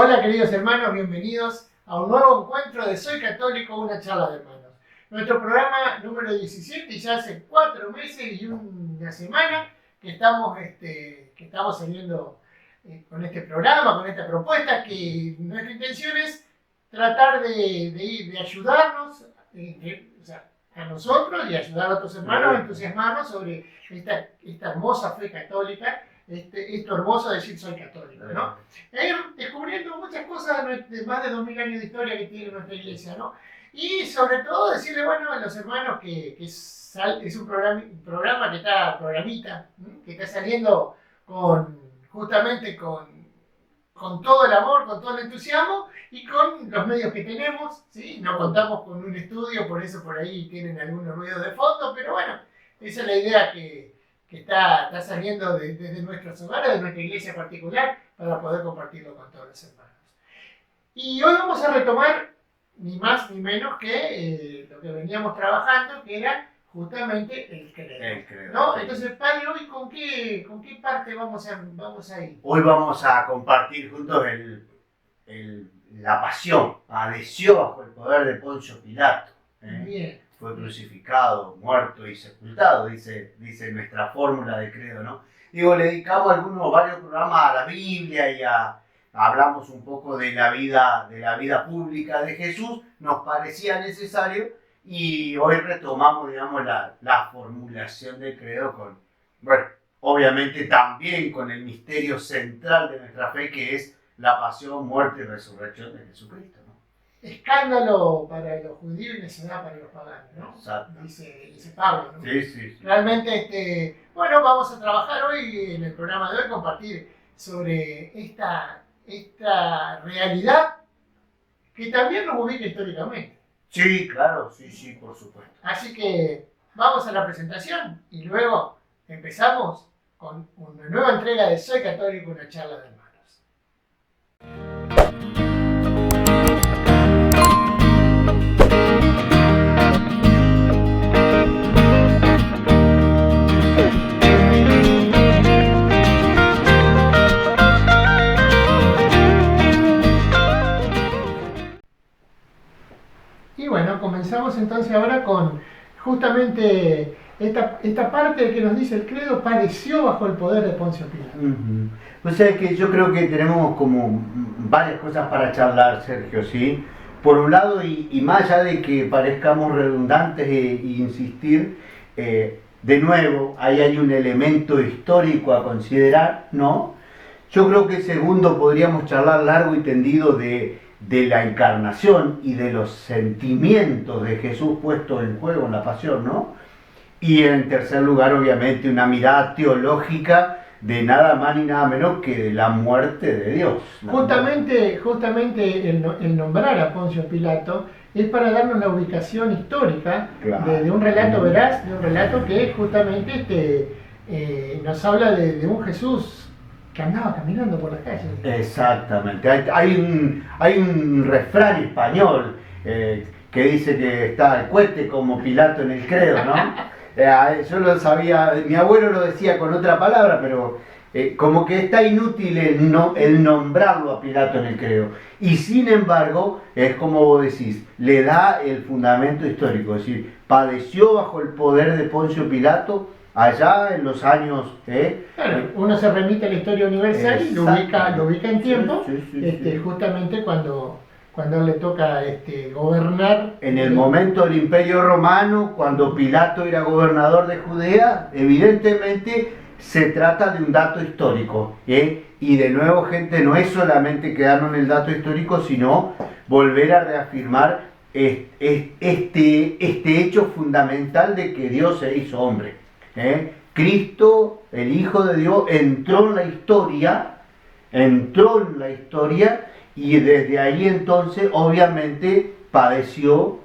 Hola queridos hermanos, bienvenidos a un nuevo encuentro de Soy Católico, una charla de hermanos. Nuestro programa número 17, y ya hace 4 meses y una semana que estamos saliendo con este programa, con esta propuesta, que nuestra intención es tratar de ayudarnos, a nosotros y ayudar a otros hermanos a entusiasmarnos sobre esta hermosa fe católica. Esto hermoso de decir soy católico, ¿no? Descubriendo muchas cosas de más de 2000 años de historia que tiene nuestra iglesia, ¿no? Y sobre todo decirle, bueno, a los hermanos que es un programa que está, programita, que está saliendo justamente con todo el amor, con todo el entusiasmo y con los medios que tenemos, ¿sí? No contamos con un estudio, por eso por ahí tienen algunos ruidos de fondo, pero bueno, esa es la idea que está saliendo desde nuestros hogares, de nuestra iglesia particular, para poder compartirlo con todos los hermanos. Y hoy vamos a retomar ni más ni menos que lo que veníamos trabajando, que era justamente el credo. ¿No? Entonces, Padre, hoy ¿con qué parte vamos a ir? Hoy vamos a compartir juntos la pasión. Padeció bajo el poder de Poncio Pilato. Bien. Fue crucificado, muerto y sepultado, dice nuestra fórmula de credo, ¿no? Digo, le dedicamos varios programas a la Biblia y hablamos un poco de la vida pública de Jesús, nos parecía necesario y hoy retomamos, digamos, la formulación del credo obviamente también con el misterio central de nuestra fe, que es la pasión, muerte y resurrección de Jesucristo, ¿no? Escándalo para los judíos y necedad para los paganos, ¿no? Exacto. Dice Pablo, ¿no? Sí. Realmente, vamos a trabajar hoy en el programa de hoy, compartir sobre esta realidad que también nos ubica históricamente. Sí, claro, sí, por supuesto. Así que vamos a la presentación y luego empezamos con una nueva entrega de Soy Católico, una charla de hermanos. Y bueno, comenzamos entonces ahora con justamente esta parte que nos dice el credo: padeció bajo el poder de Poncio Pilato. O sea que yo creo que tenemos como varias cosas para charlar, Sergio, ¿sí? Por un lado, y más allá de que parezcamos redundantes e insistir, de nuevo, ahí hay un elemento histórico a considerar, ¿no? Yo creo que segundo, podríamos charlar largo y tendido de la encarnación y de los sentimientos de Jesús puestos en juego en la pasión, ¿no? Y en tercer lugar, obviamente, una mirada teológica de nada más ni nada menos que de la muerte de Dios. Justamente el nombrar a Poncio Pilato es para darnos la ubicación histórica, claro, de un relato veraz, de un relato que justamente nos habla de un Jesús que andaba caminando por las calles. Exactamente. Hay un refrán español que dice que está el cohete como Pilato en el credo, ¿no? Yo lo sabía, mi abuelo lo decía con otra palabra, pero como que está inútil el nombrarlo a Pilato en el credo. Y sin embargo, es como vos decís, le da el fundamento histórico, es decir, padeció bajo el poder de Poncio Pilato allá en los años... Claro, uno se remite a la historia universal y lo ubica en tiempo, sí. Justamente cuando le toca gobernar. En el momento del Imperio Romano, cuando Pilato era gobernador de Judea, evidentemente se trata de un dato histórico. Y de nuevo, gente, no es solamente quedarnos en el dato histórico, sino volver a reafirmar este hecho fundamental de que Dios se hizo hombre. Cristo, el Hijo de Dios, entró en la historia y desde ahí entonces obviamente padeció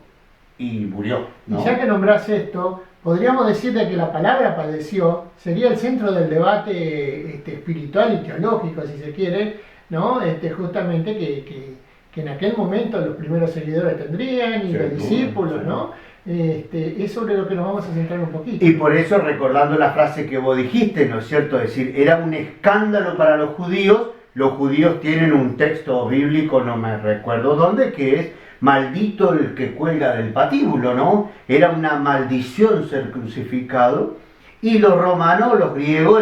y murió, ¿no? Y ya que nombrás esto, podríamos decir de que la palabra padeció sería el centro del debate espiritual y teológico, si se quiere, ¿no? Justamente que en aquel momento los primeros seguidores tendrían y los discípulos, ¿no? Es sobre lo que nos vamos a centrar un poquito. Y por eso, recordando la frase que vos dijiste, ¿no es cierto? Es decir, era un escándalo para los judíos los judíos tienen un texto bíblico, no me recuerdo dónde, que es maldito el que cuelga del patíbulo, ¿no? Era una maldición ser crucificado. Y los romanos, los griegos,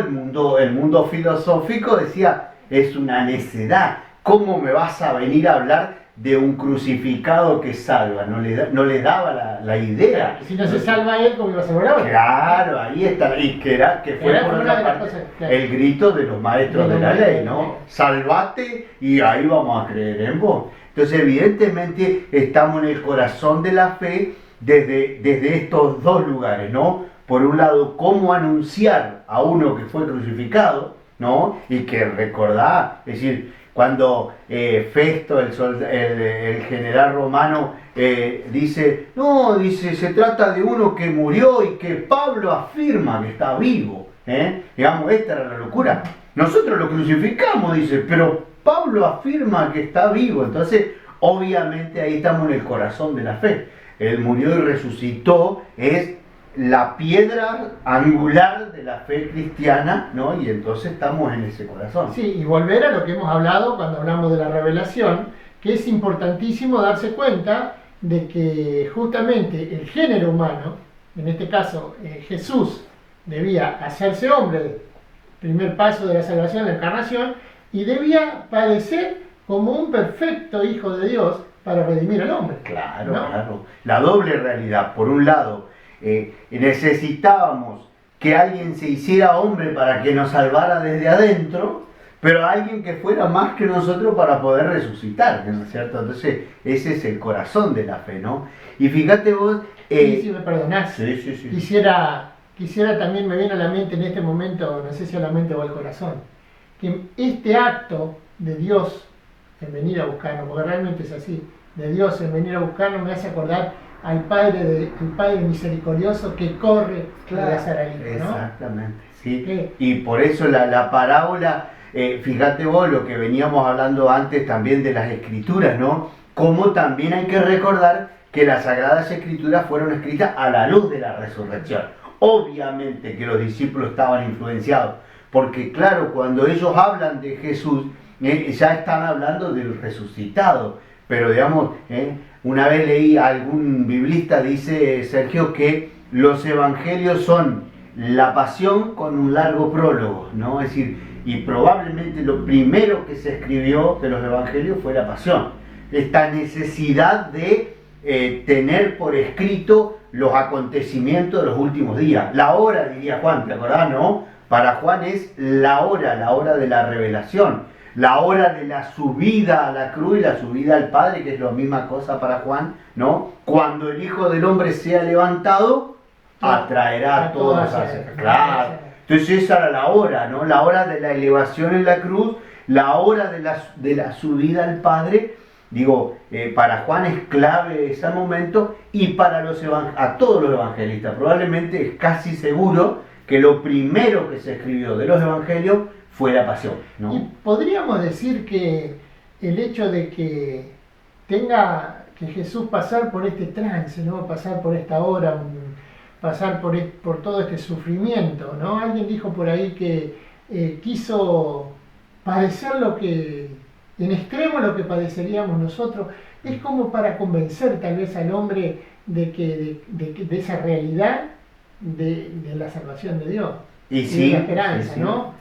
el mundo filosófico decía, es una necedad. ¿Cómo me vas a venir a hablar de un crucificado que salva? No le daba la idea. Si no se salva él, ¿cómo iba a salvar a otro? Claro, ahí está. Y que fue por otra parte cosas, claro, el grito de los maestros de la ley, ¿no? Salvate y ahí vamos a creer en vos. Entonces, evidentemente, estamos en el corazón de la fe desde estos dos lugares, ¿no? Por un lado, cómo anunciar a uno que fue crucificado, ¿no? Y que recordá, es decir, cuando Festo, el general romano, dice, no, dice, se trata de uno que murió y que Pablo afirma que está vivo, digamos, esta era la locura. Nosotros lo crucificamos, dice, pero Pablo afirma que está vivo. Entonces, obviamente ahí estamos en el corazón de la fe. Él murió y resucitó, es la piedra angular de la fe cristiana, ¿no? Y entonces estamos en ese corazón. Sí, y volver a lo que hemos hablado cuando hablamos de la revelación, que es importantísimo darse cuenta de que justamente el género humano, en este caso Jesús, debía hacerse hombre, primer paso de la salvación, la encarnación, y debía padecer como un perfecto Hijo de Dios para redimir al hombre. Claro, ¿no? claro. La doble realidad. Por un lado, necesitábamos que alguien se hiciera hombre para que nos salvara desde adentro, pero alguien que fuera más que nosotros para poder resucitar, ¿no es cierto? Entonces, ese es el corazón de la fe, ¿no? Y fíjate vos... si me perdonás, sí. Quisiera también, me viene a la mente en este momento, no sé si a la mente o al corazón, que este acto de Dios en venir a buscarnos, porque realmente es así, de Dios en venir a buscarnos me hace acordar al Padre misericordioso que corre a abrazar al Hijo, ¿no? Exactamente, sí. Y por eso la parábola, fíjate vos lo que veníamos hablando antes también de las Escrituras, ¿no? Como también hay que recordar que las Sagradas Escrituras fueron escritas a la luz de la resurrección. Obviamente que los discípulos estaban influenciados, porque claro, cuando ellos hablan de Jesús, ya están hablando del resucitado, pero digamos, una vez leí a algún biblista, dice Sergio, que los evangelios son la pasión con un largo prólogo, ¿no? Es decir, y probablemente lo primero que se escribió de los evangelios fue la pasión. Esta necesidad de tener por escrito los acontecimientos de los últimos días. La hora, diría Juan, ¿te acordás, no? Para Juan es la hora de la revelación. La hora de la subida a la cruz y la subida al Padre, que es la misma cosa para Juan, ¿no? Cuando el Hijo del Hombre sea levantado, atraerá a todos a ser. Claro. Entonces esa era la hora, ¿no? La hora de la elevación en la cruz, la hora de la subida al Padre. Digo, para Juan es clave ese momento y para a todos los evangelistas. Probablemente es casi seguro que lo primero que se escribió de los evangelios fue la pasión, ¿no? Y podríamos decir que el hecho de que tenga que Jesús pasar por este trance, ¿no? Pasar por esta hora, pasar por todo este sufrimiento, ¿no? Alguien dijo por ahí que quiso padecer lo que, en extremo lo que padeceríamos nosotros, es como para convencer tal vez al hombre de esa realidad de la salvación de Dios y de la esperanza, sí. ¿no?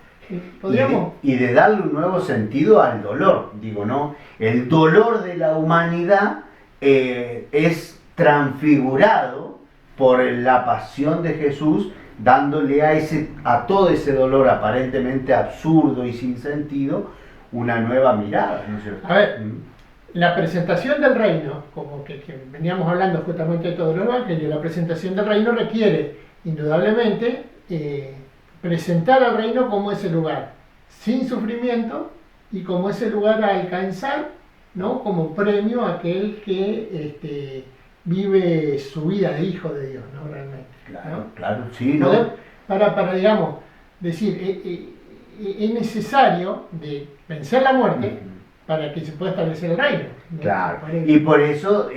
Y de darle un nuevo sentido al dolor, digo, ¿no? El dolor de la humanidad es transfigurado por la pasión de Jesús, dándole a todo ese dolor aparentemente absurdo y sin sentido, una nueva mirada, ¿no es cierto? A ver, la presentación del reino, como que veníamos hablando justamente de todos los evangelios, la presentación del reino requiere indudablemente presentar al reino como ese lugar sin sufrimiento y como ese lugar a alcanzar, ¿no? Como premio a aquel que vive su vida de hijo de Dios, ¿no? Realmente. Claro, ¿no? claro, sí, ¿no? Para digamos, decir, es necesario de vencer la muerte para que se pueda establecer el reino, ¿no? Claro, y por eso,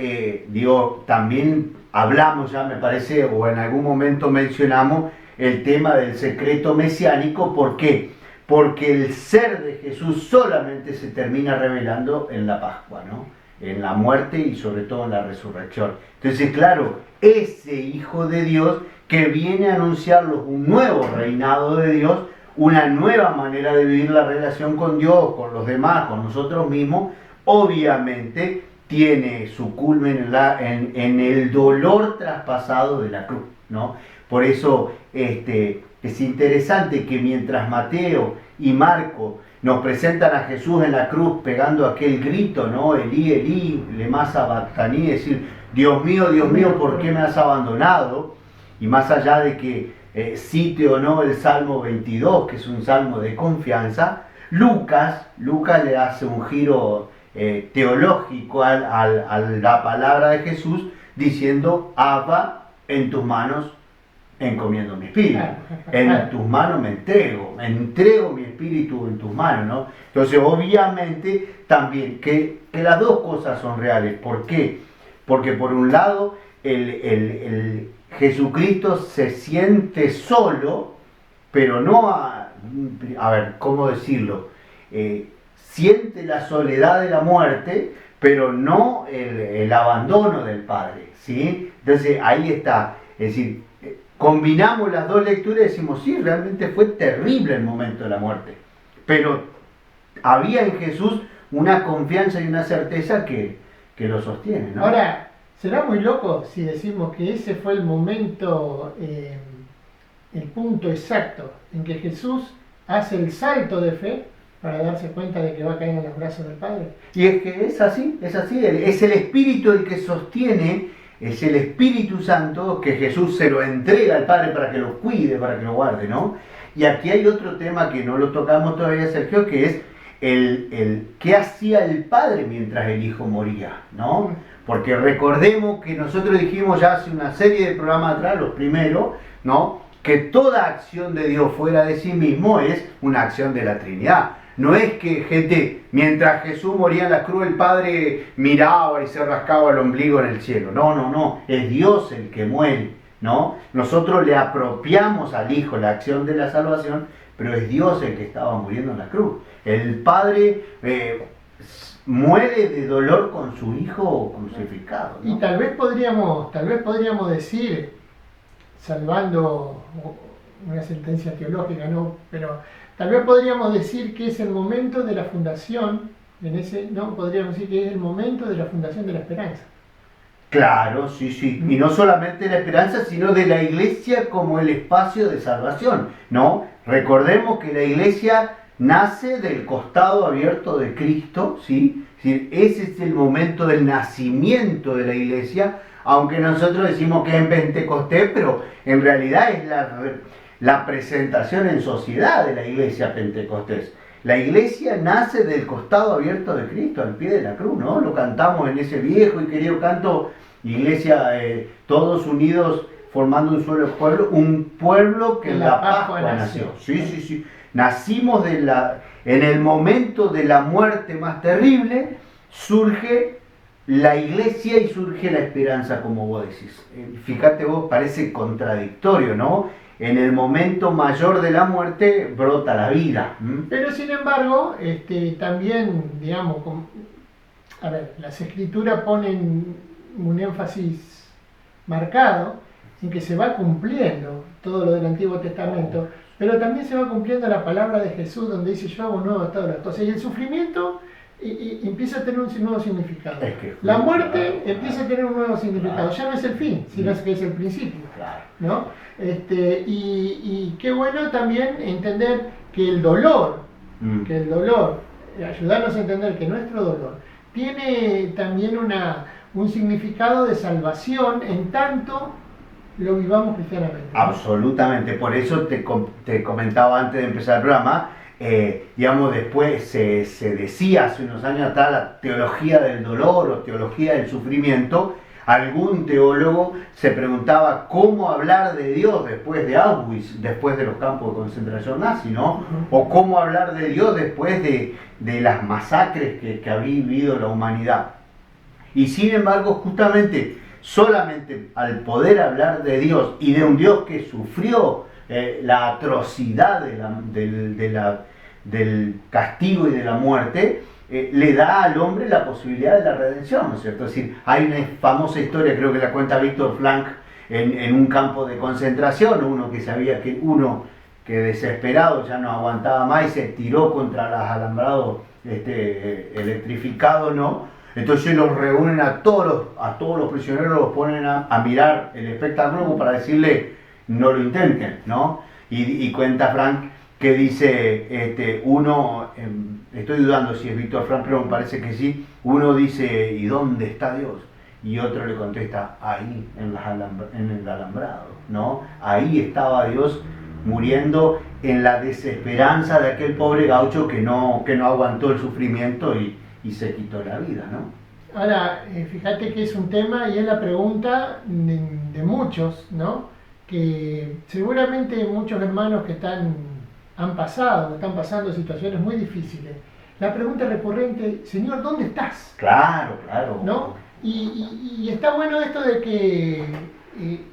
digo, también hablamos ya, me parece, o en algún momento mencionamos el tema del secreto mesiánico. ¿Por qué? porque el ser de Jesús solamente se termina revelando en la Pascua, ¿no? En la muerte y sobre todo en la resurrección. Entonces, claro, ese Hijo de Dios que viene a anunciarnos un nuevo reinado de Dios, una nueva manera de vivir la relación con Dios, con los demás, con nosotros mismos, obviamente tiene su culmen en el dolor traspasado de la cruz, ¿no? Por eso es interesante que mientras Mateo y Marco nos presentan a Jesús en la cruz pegando aquel grito, ¿no? Elí, Elí, lema sabactaní, es decir, Dios mío, ¿por qué me has abandonado? Y más allá de que cite o no el Salmo 22, que es un salmo de confianza, Lucas le hace un giro teológico a la palabra de Jesús, diciendo, Abba, en tus manos encomiendo mi espíritu, en tus manos me entrego mi espíritu en tus manos, ¿no? Entonces, obviamente, también que las dos cosas son reales. ¿Por qué? Porque por un lado, el Jesucristo se siente solo, pero no a ver, ¿cómo decirlo? Siente la soledad de la muerte, pero no el abandono del Padre, ¿sí? Entonces, ahí está, es decir, combinamos las dos lecturas y decimos, sí, realmente fue terrible el momento de la muerte, pero había en Jesús una confianza y una certeza que lo sostiene, ¿no? Ahora, será muy loco si decimos que ese fue el momento, el punto exacto en que Jesús hace el salto de fe para darse cuenta de que va a caer en los brazos del Padre. Y es que es así, es el Espíritu el que sostiene. Es el Espíritu Santo que Jesús se lo entrega al Padre para que lo cuide, para que lo guarde, ¿no? Y aquí hay otro tema que no lo tocamos todavía, Sergio, que es el qué hacía el Padre mientras el Hijo moría, ¿no? Porque recordemos que nosotros dijimos ya hace una serie de programas atrás, los primeros, ¿no? Que toda acción de Dios fuera de sí mismo es una acción de la Trinidad. No es que, gente, mientras Jesús moría en la cruz, el Padre miraba y se rascaba el ombligo en el cielo. No. Es Dios el que muere, ¿no? Nosotros le apropiamos al Hijo la acción de la salvación, pero es Dios el que estaba muriendo en la cruz. El Padre muere de dolor con su Hijo crucificado, ¿no? Y tal vez podríamos decir, salvando una sentencia teológica, ¿no? Pero tal vez podríamos decir que es el momento de la fundación, podríamos decir que es el momento de la fundación de la esperanza. Claro, sí. Y no solamente la esperanza, sino de la iglesia como el espacio de salvación, ¿no? Recordemos que la iglesia nace del costado abierto de Cristo, ¿sí? Ese es el momento del nacimiento de la iglesia, aunque nosotros decimos que es en Pentecostés, pero en realidad es la presentación en sociedad de la iglesia Pentecostés. La iglesia nace del costado abierto de Cristo, al pie de la cruz, ¿no? Lo cantamos en ese viejo y querido canto, iglesia, todos unidos formando un pueblo que en la Pascua nació. Sí. Nacimos en el momento de la muerte más terrible, surge la iglesia y surge la esperanza, como vos decís. Fíjate vos, parece contradictorio, ¿no? En el momento mayor de la muerte brota la vida. Pero sin embargo, también, digamos, las escrituras ponen un énfasis marcado en que se va cumpliendo todo lo del Antiguo Testamento, pero también se va cumpliendo la palabra de Jesús donde dice yo hago nuevas todas las cosas. Y el sufrimiento y empieza a tener un nuevo significado. La muerte empieza a tener un nuevo significado. Ya no es el fin, sino que es el principio, ¿no? Y qué bueno también entender que el dolor, ayudarnos a entender que nuestro dolor tiene también un significado de salvación en tanto lo vivamos cristianamente. Absolutamente, por eso te comentaba antes de empezar el programa, después se decía hace unos años atrás la teología del dolor o teología del sufrimiento. Algún teólogo se preguntaba cómo hablar de Dios después de Auschwitz, después de los campos de concentración nazi, ¿no? O cómo hablar de Dios después de las masacres que ha vivido la humanidad. Y sin embargo, justamente, solamente al poder hablar de Dios y de un Dios que sufrió la atrocidad del castigo y de la muerte, le da al hombre la posibilidad de la redención, ¿no es cierto? Es decir, hay una famosa historia, creo que la cuenta Víctor Frank, en un campo de concentración, uno que desesperado ya no aguantaba más y se tiró contra los alambrados electrificados, ¿no? Entonces los reúnen a todos los prisioneros, los ponen a mirar el espectáculo para decirle no lo intenten, ¿no? Y cuenta Frank que dice, estoy dudando si es Víctor Frank, pero me parece que sí, uno dice, ¿y dónde está Dios? Y otro le contesta, ahí, en el alambrado, ¿no? Ahí estaba Dios muriendo en la desesperanza de aquel pobre gaucho que no aguantó el sufrimiento y se quitó la vida, ¿no? Ahora, fíjate que es un tema y es la pregunta de muchos, ¿no? Que seguramente muchos hermanos que están pasando situaciones muy difíciles. La pregunta recurrente, Señor, ¿dónde estás? Claro, ¿No? Y está bueno esto de que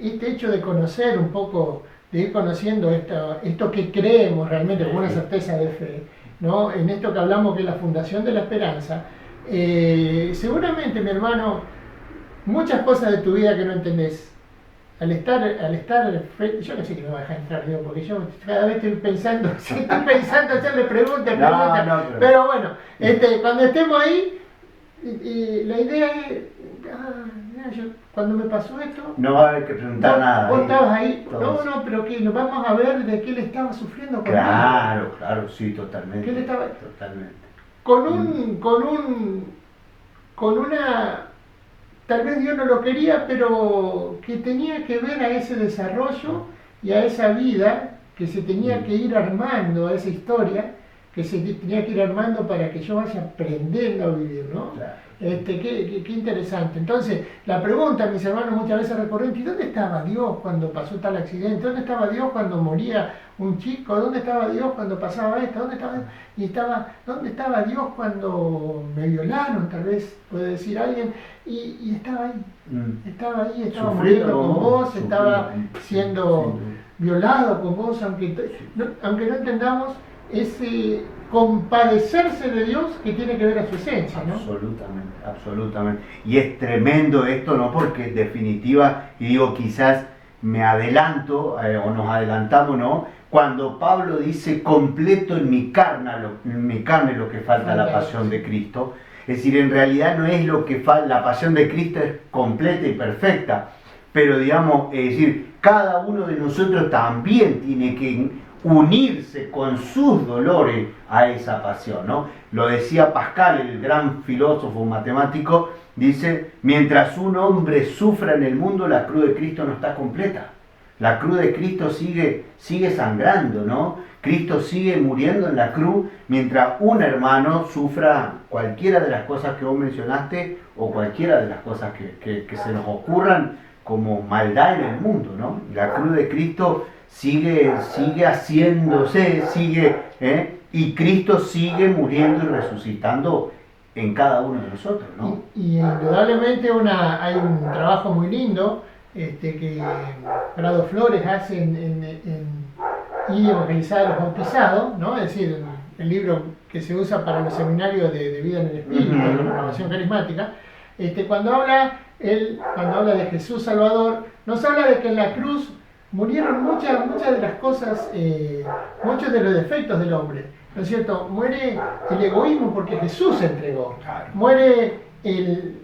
este hecho de conocer un poco, de ir conociendo esto que creemos realmente como una certeza de fe, ¿no? En esto que hablamos que es la fundación de la esperanza, seguramente, mi hermano, muchas cosas de tu vida que no entendés, al estar, yo no sé que me va a dejar entrar, Dios, porque yo cada vez estoy pensando hacerle preguntas, pero bueno, cuando estemos ahí, la idea es, cuando me pasó esto, no va a haber que preguntar nada. Vos estabas ahí, pero que nos vamos a ver de qué él estaba sufriendo con Claro, sí, totalmente. ¿Qué él estaba? Totalmente. Con una, tal vez Dios no lo quería, pero que tenía que ver a ese desarrollo y a esa vida que se tenía que ir armando, a esa historia que se tenía que ir armando para que yo vaya aprendiendo a vivir, ¿no? Claro. Qué interesante. Entonces, la pregunta, mis hermanos, muchas veces recurrente, ¿y dónde estaba Dios cuando pasó tal accidente? ¿Dónde estaba Dios cuando moría un chico? ¿Dónde estaba Dios cuando pasaba esto? ¿Dónde estaba Dios cuando me violaron? Tal vez puede decir alguien. Y estaba ahí, estaba muriendo con vos, estaba siendo violado con vos, aunque no entendamos ese compadecerse de Dios que tiene que ver a su esencia, ¿no? Absolutamente. Y es tremendo esto, ¿no? Porque en definitiva, y digo, quizás me adelanto, o nos adelantamos, ¿no? Cuando Pablo dice, completo en mi carne lo que falta la pasión de Cristo. Es decir, en realidad no es lo que falta, la pasión de Cristo es completa y perfecta, pero digamos, es decir, cada uno de nosotros también tiene que unirse con sus dolores a esa pasión, ¿no? Lo decía Pascal, el gran filósofo matemático, dice, mientras un hombre sufra en el mundo, la cruz de Cristo no está completa. La cruz de Cristo sigue sangrando, ¿no? Cristo sigue muriendo en la cruz mientras un hermano sufra cualquiera de las cosas que vos mencionaste o cualquiera de las cosas que se nos ocurran como maldad en el mundo, ¿no? La cruz de Cristo sigue haciéndose, y Cristo sigue muriendo y resucitando en cada uno de nosotros, ¿no? Y indudablemente hay un trabajo muy lindo que Prado Flores hace y evangelizar a los bautizados, ¿no? Es decir, el libro que se usa para los seminarios de vida en el Espíritu, de la renovación carismática, cuando habla de Jesús Salvador, nos habla de que en la cruz murieron muchas de las cosas, muchos de los defectos del hombre, ¿no es cierto? Muere el egoísmo porque Jesús se entregó, muere el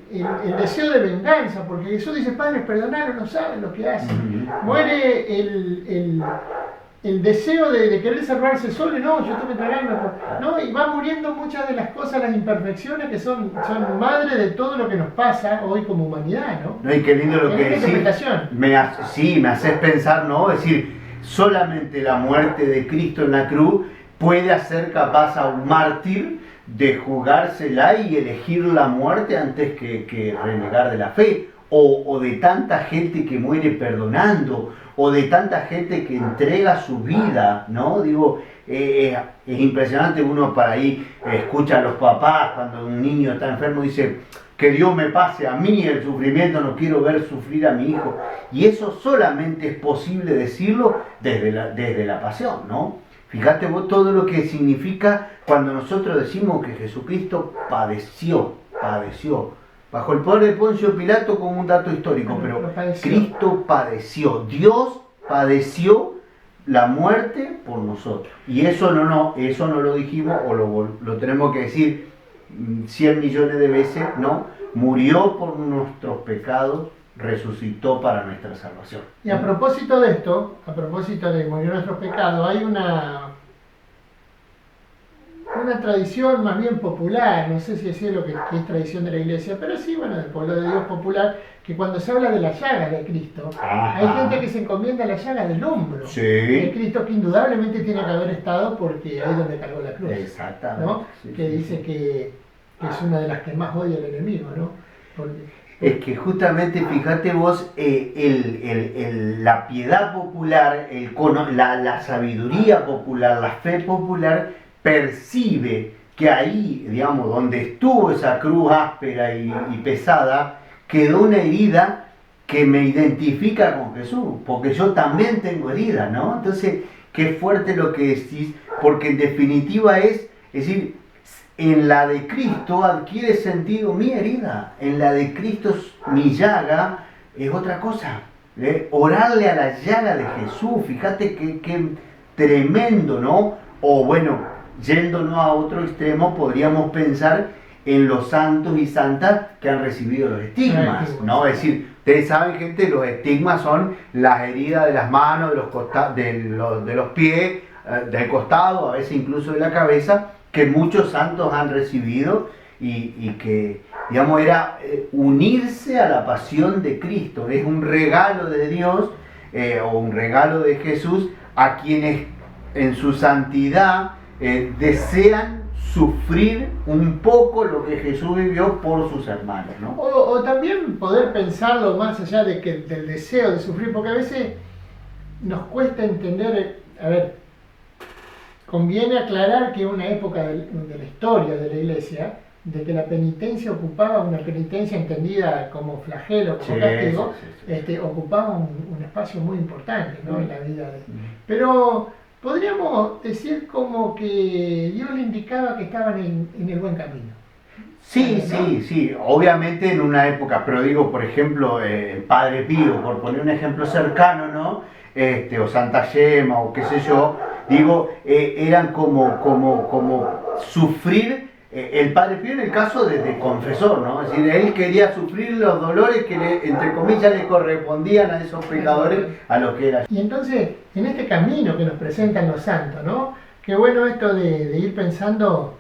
deseo de venganza porque Jesús dice, Padre, perdonad, no saben lo que hacen, muere el deseo de querer salvarse solo, y no, yo tengo que entregarme, ¿no? Y va muriendo muchas de las cosas, las imperfecciones que son madre de todo lo que nos pasa hoy como humanidad, ¿no? No, y qué lindo lo que decís. Me haces pensar, ¿no? Es decir, solamente la muerte de Cristo en la cruz puede hacer capaz a un mártir de jugársela y elegir la muerte antes que renegar de la fe, o de tanta gente que muere perdonando, o de tanta gente que entrega su vida, ¿no? Digo, es impresionante, uno para ahí escucha a los papás cuando un niño está enfermo, dice, que Dios me pase a mí el sufrimiento, no quiero ver sufrir a mi hijo. Y eso solamente es posible decirlo desde la pasión, ¿no? Fíjate vos todo lo que significa cuando nosotros decimos que Jesucristo padeció. Bajo el poder de Poncio Pilato como un dato histórico, pero Cristo padeció. Dios padeció la muerte por nosotros. Y eso no lo dijimos o lo tenemos que decir 100 millones de veces, ¿no? Murió por nuestros pecados, resucitó para nuestra salvación. Y a propósito de esto, a propósito de morir nuestros pecados, hay una tradición más bien popular, no sé si es lo que es tradición de la iglesia, pero sí, bueno, del pueblo de Dios popular, que cuando se habla de la llaga de Cristo, hay gente que se encomienda a la llaga del hombro de Cristo, que indudablemente tiene que haber estado porque ahí es donde cargó la cruz. Exactamente. ¿No? Que dice que es una de las que más odia el enemigo, ¿no? Es que justamente, fíjate vos, la piedad popular, la sabiduría popular, la fe popular, percibe que ahí, digamos, donde estuvo esa cruz áspera y pesada, quedó una herida que me identifica con Jesús, porque yo también tengo herida, ¿no? Entonces, qué fuerte lo que decís, porque en definitiva es decir, en la de Cristo adquiere sentido mi herida, en la de Cristo mi llaga es otra cosa. Orarle a la llaga de Jesús, fíjate qué tremendo, ¿no? O bueno, yéndonos a otro extremo, podríamos pensar en los santos y santas que han recibido los estigmas, ¿no? Es decir, ustedes saben, gente, los estigmas son las heridas de las manos, de los pies, del costado, a veces incluso de la cabeza, que muchos santos han recibido y que, digamos, era unirse a la pasión de Cristo. Es un regalo de Dios o un regalo de Jesús a quienes en su santidad desean sufrir un poco lo que Jesús vivió por sus hermanos, ¿no? O también poder pensarlo más allá del deseo de sufrir, porque a veces nos cuesta entender, a ver, conviene aclarar que una época de la historia de la Iglesia, de que la penitencia ocupaba, una penitencia entendida como flagelo, como castigo, ocupaba un espacio muy importante, ¿no? En la vida de... Pero podríamos decir como que Dios le indicaba que estaban en el buen camino. Sí, ¿no? Sí, obviamente en una época, pero digo, por ejemplo, el Padre Pío, por poner un ejemplo cercano, ¿no? O Santa Gemma, o qué sé yo, digo, eran como sufrir, el Padre Pío en el caso de confesor, ¿no? Es decir, él quería sufrir los dolores que, entre comillas, le correspondían a esos pecadores, a lo que era. Y entonces, en este camino que nos presentan los santos, ¿no? Qué bueno esto de ir pensándolo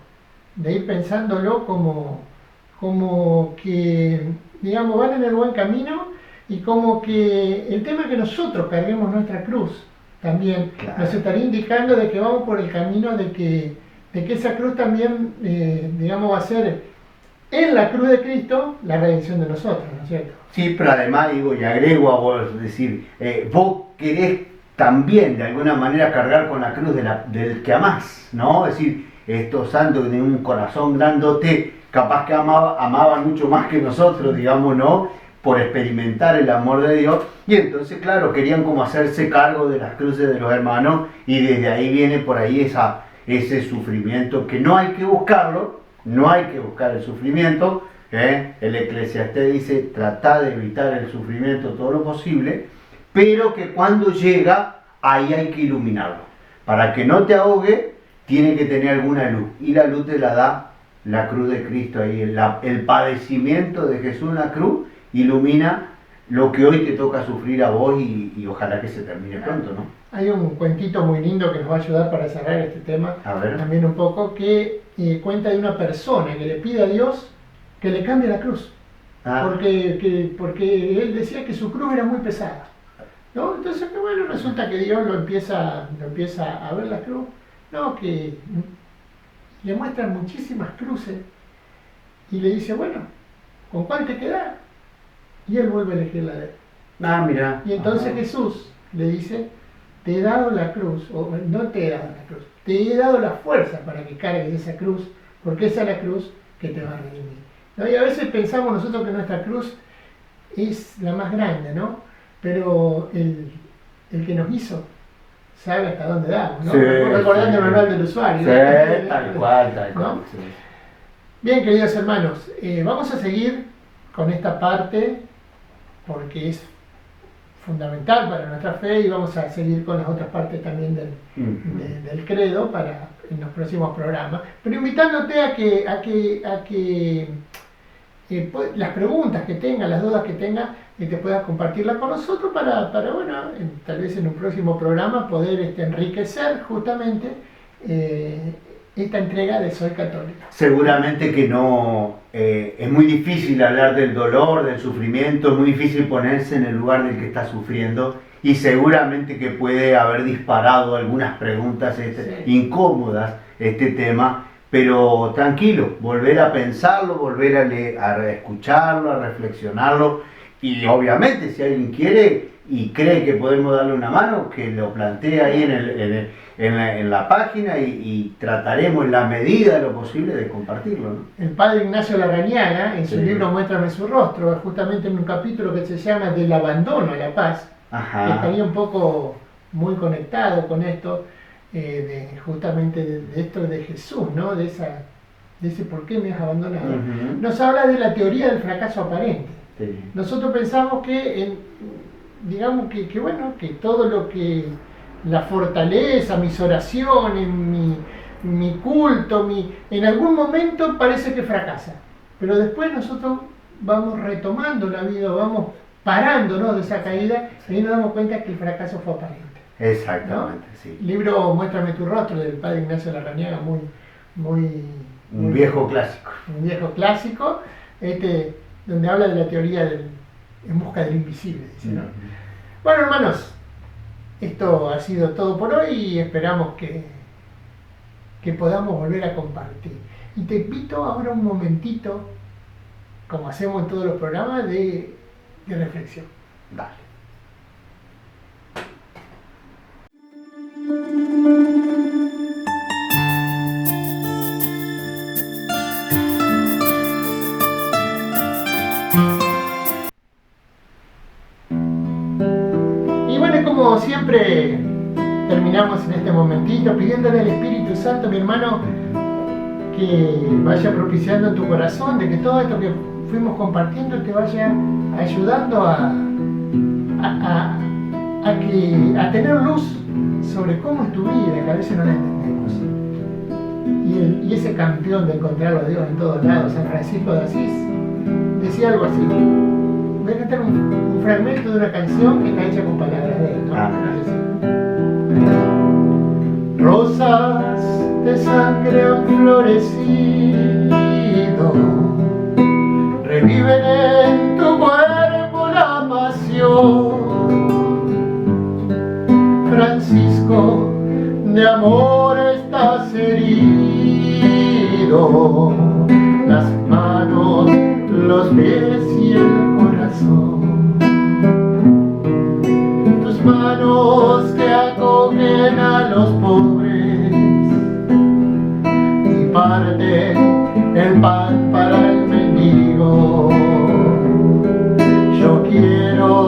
como que, digamos, van en el buen camino, y como que el tema que nosotros carguemos nuestra cruz también nos estaría indicando de que vamos por el camino de que esa cruz también, digamos, va a ser en la cruz de Cristo la redención de nosotros, ¿no es cierto? Sí, pero además digo, y agrego a vos, es decir, vos querés también de alguna manera cargar con la cruz del que amás, ¿no? Es decir, estos santos que tienen un corazón grandote, capaz que amaban mucho más que nosotros, digamos, ¿no? Por experimentar el amor de Dios, y entonces, claro, querían como hacerse cargo de las cruces de los hermanos, y desde ahí viene por ahí ese sufrimiento, que no hay que buscarlo, no hay que buscar el sufrimiento, el Eclesiastés dice, trata de evitar el sufrimiento todo lo posible, pero que cuando llega, ahí hay que iluminarlo, para que no te ahogue, tiene que tener alguna luz, y la luz te la da la cruz de Cristo, ahí el padecimiento de Jesús en la cruz, ilumina lo que hoy te toca sufrir a vos y ojalá que se termine pronto, ¿no? Hay un cuentito muy lindo que nos va a ayudar para cerrar este tema, también un poco, que cuenta de una persona que le pide a Dios que le cambie la cruz, porque él decía que su cruz era muy pesada, ¿no? Entonces, bueno, resulta que Dios lo empieza a ver la cruz, ¿no? Que le muestran muchísimas cruces y le dice, bueno, ¿con cuál te quedas? Y él vuelve a elegir la de él. Mira. Y entonces Jesús le dice, te he dado la cruz, o no te he dado la cruz, te he dado la fuerza para que cargues esa cruz, porque esa es la cruz que te va a redimir, ¿no? Y a veces pensamos nosotros que nuestra cruz es la más grande, ¿no? Pero el que nos hizo sabe hasta dónde damos, ¿no? Sí, Recordando sí. el manual del usuario. Sí, tal cual, tal cual. ¿No? Sí. Bien, queridos hermanos, vamos a seguir con esta parte porque es fundamental para nuestra fe y vamos a seguir con las otras partes también del credo para en los próximos programas, pero invitándote a que las preguntas que tengas, las dudas que tengas, te puedas compartirlas con nosotros para bueno, tal vez en un próximo programa poder enriquecer justamente esta entrega de Soy Católico. Seguramente que no, es muy difícil hablar del dolor, del sufrimiento, es muy difícil ponerse en el lugar del que está sufriendo y seguramente que puede haber disparado algunas preguntas incómodas este tema, pero tranquilo, volver a pensarlo, volver a escucharlo, a reflexionarlo y obviamente si alguien quiere y cree que podemos darle una mano, que lo plantee ahí en la página y trataremos en la medida de lo posible de compartirlo, ¿no? El padre Ignacio Larrañaga, en su Sí. libro Muéstrame su rostro, justamente en un capítulo que se llama Del abandono a la paz, que estaría un poco muy conectado con esto, justamente de esto de Jesús, ¿no? De ese ¿por qué me has abandonado? Uh-huh. Nos habla de la teoría del fracaso aparente. Sí. Nosotros pensamos que, digamos que bueno, que todo lo que la fortaleza, mis oraciones, mi culto, en algún momento parece que fracasa, pero después nosotros vamos retomando la vida, vamos parándonos de esa caída y ahí nos damos cuenta que el fracaso fue aparente. Exactamente, ¿No? sí. Libro Muéstrame tu rostro del padre Ignacio Larrañaga, Un viejo clásico. Un viejo clásico, donde habla de la teoría en busca del invisible, dice, ¿no? Bueno, hermanos, esto ha sido todo por hoy y esperamos que podamos volver a compartir. Y te invito ahora un momentito, como hacemos en todos los programas, de reflexión. Dale. Y bueno, como siempre terminamos en este momentito pidiéndole al Espíritu Santo, mi hermano, que vaya propiciando en tu corazón de que todo esto que fuimos compartiendo te vaya ayudando a tener luz sobre cómo es tu vida, que a veces no la entendemos. Y ese campeón de encontrarlo a Dios en todos lados, San Francisco de Asís, decía algo así. Voy a cantar un fragmento de una canción que está hecha con palabras de él, ¿no? Rosas de sangre han florecido, reviven en tu cuerpo la pasión. Francisco, de amor estás herido, las manos, los pies y el corazón. Tus manos que acogen a los pobres y parten el pan para el mendigo. Yo quiero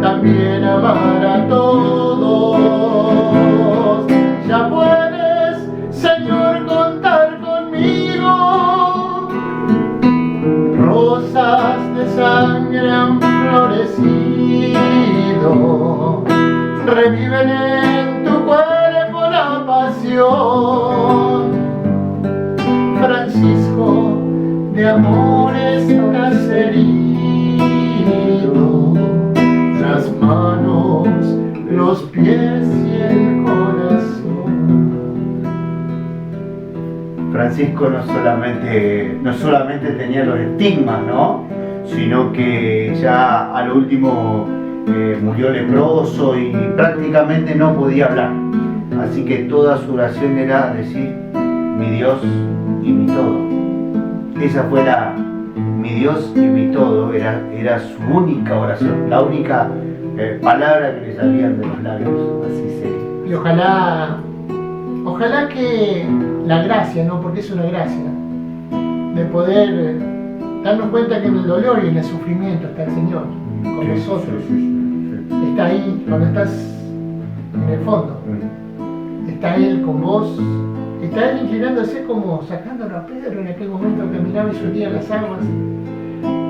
también amar a todos. Ya puedes, Señor, contar conmigo. Rosas de sangre han florecido, reviven en tu cuerpo la pasión. Francisco, de amor estás herido, las manos, los pies y el corazón. Francisco no solamente tenía los estigmas, ¿no? Sino que ya al último murió leproso y prácticamente no podía hablar. Así que toda su oración era decir, mi Dios y mi todo. Esa fue mi Dios y mi todo, era su única oración, la única palabra que le salían de los labios, así sería. Y ojalá que la gracia, ¿no? Porque es una gracia, de poder darnos cuenta que en el dolor y en el sufrimiento está el Señor con nosotros. Sí. Está ahí cuando estás en el fondo. Está Él con vos, está Él inclinándose como sacándolo a Pedro en aquel momento que miraba y subía las aguas,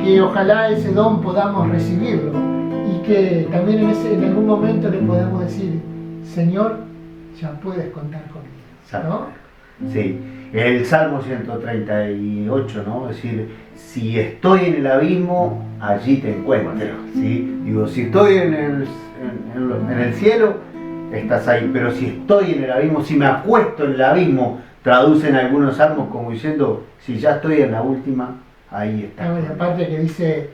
que ojalá ese don podamos recibirlo y que también en algún momento le podamos decir, Señor, ya puedes contar conmigo, ¿no? Sí, el Salmo 138, ¿no? Es decir, si estoy en el abismo, allí te encuentro, ¿sí? Digo, si estoy en el cielo, estás ahí, pero si estoy en el abismo, si me acuesto en el abismo, traducen algunos salmos como diciendo, si ya estoy en la última, ahí está. Y aparte que dice,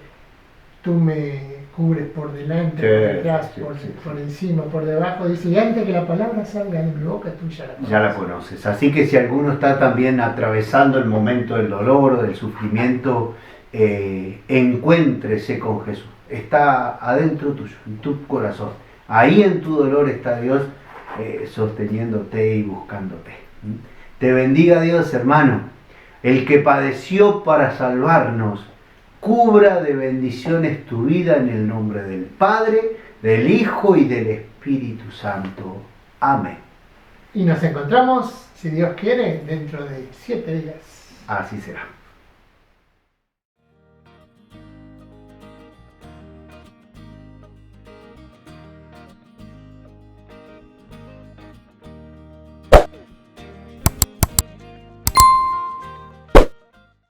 tú me cubres por delante, por detrás, por encima, por debajo, dice, y antes que la palabra salga de mi boca, tú ya la conoces. Ya la conoces. Así que si alguno está también atravesando el momento del dolor o del sufrimiento, encuéntrese con Jesús. Está adentro tuyo, en tu corazón. Ahí en tu dolor está Dios sosteniéndote y buscándote. Te bendiga Dios, hermano. El que padeció para salvarnos, cubra de bendiciones tu vida en el nombre del Padre, del Hijo y del Espíritu Santo. Amén. Y nos encontramos, si Dios quiere, dentro de 7 días. Así será.